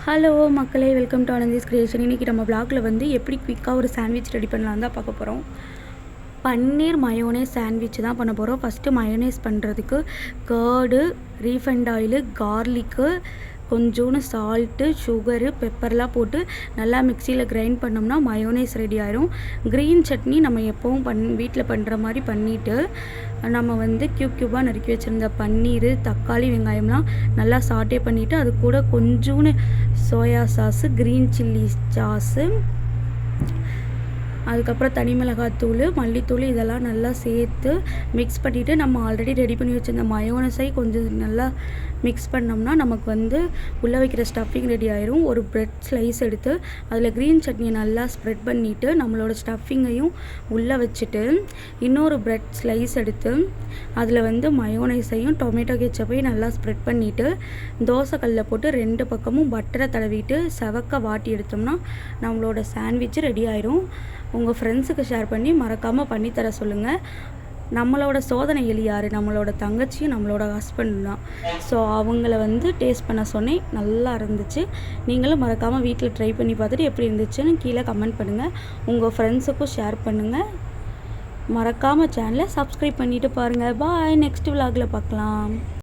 Hello மக்களே, welcome to ஆனந்திஸ் creation. இன்றைக்கி நம்ம வ்ளாகில் வந்து எப்படி குயிக்காக ஒரு சாண்ட்விச் ரெடி பண்ணலாம் தான் பார்க்க போகிறோம். பன்னீர் மயோனேஸ் சாண்ட்விச் தான் பண்ண போகிறோம். ஃபஸ்ட்டு மயோனேஸ் பண்ணுறதுக்கு கர்டு, ரீஃபைண்ட் ஆயிலு, கார்லிக்கு, கொஞ்சோண்டு சால்ட்டு, சுகரு, பெப்பர்லாம் போட்டு நல்லா மிக்சியில் கிரைண்ட் பண்ணோம்னா மயோனேஸ் ரெடி ஆயிரும். க்ரீன் சட்னி நம்ம எப்போவும் வீட்டில் பண்ணுற மாதிரி பண்ணிவிட்டு நம்ம வந்து க்யூபாக நறுக்கி வச்சுருந்த பன்னீர், தக்காளி, வெங்காயம்லாம் நல்லா சாட்டே பண்ணிவிட்டு அது கூட கொஞ்சோண்டு soya sauce, green chilli sauce, அதுக்கப்புறம் தனி மிளகாத்தூள், மல்லித்தூள் இதெல்லாம் நல்லா சேர்த்து மிக்ஸ் பண்ணிவிட்டு நம்ம ஆல்ரெடி ரெடி பண்ணி வச்சுருந்த மயோனஸை கொஞ்சம் நல்லா மிக்ஸ் பண்ணோம்னா நமக்கு வந்து உள்ளே வைக்கிற ஸ்டஃபிங் ரெடி ஆயிரும். ஒரு ப்ரெட் ஸ்லைஸ் எடுத்து அதில் க்ரீன் சட்னியை நல்லா ஸ்ப்ரெட் பண்ணிவிட்டு நம்மளோட ஸ்டஃபிங்கையும் உள்ளே வச்சுட்டு இன்னொரு ப்ரெட் ஸ்லைஸ் எடுத்து அதில் வந்து மயோனைஸையும் டொமேட்டோ கெச்சப்பையும் நல்லா ஸ்ப்ரெட் பண்ணிவிட்டு தோசைக்கல்லில் போட்டு 2 பக்கமும் பட்டரை தடவிட்டு செவக்க வாட்டி எடுத்தோம்னா நம்மளோட சாண்ட்விட்ச் ரெடி ஆயிரும். உங்கள் ஃப்ரெண்ட்ஸுக்கு ஷேர் பண்ணி மறக்காமல் பண்ணித்தர சொல்லுங்கள். நம்மளோட சோதனை எலி யார்? நம்மளோட தங்கச்சியும் நம்மளோட ஹஸ்பண்ட் தான். ஸோ அவங்கள வந்து டேஸ்ட் பண்ண சொன்னேன், நல்லா இருந்துச்சு. நீங்களும் மறக்காமல் வீட்டில் ட்ரை பண்ணி பார்த்துட்டு எப்படி இருந்துச்சுன்னு கீழே கமெண்ட் பண்ணுங்கள். உங்கள் ஃப்ரெண்ட்ஸுக்கும் ஷேர் பண்ணுங்கள். மறக்காமல் சேனலை சப்ஸ்கிரைப் பண்ணிவிட்டு பாருங்கள். பாய், நெக்ஸ்ட் விலாகில் பார்க்கலாம்.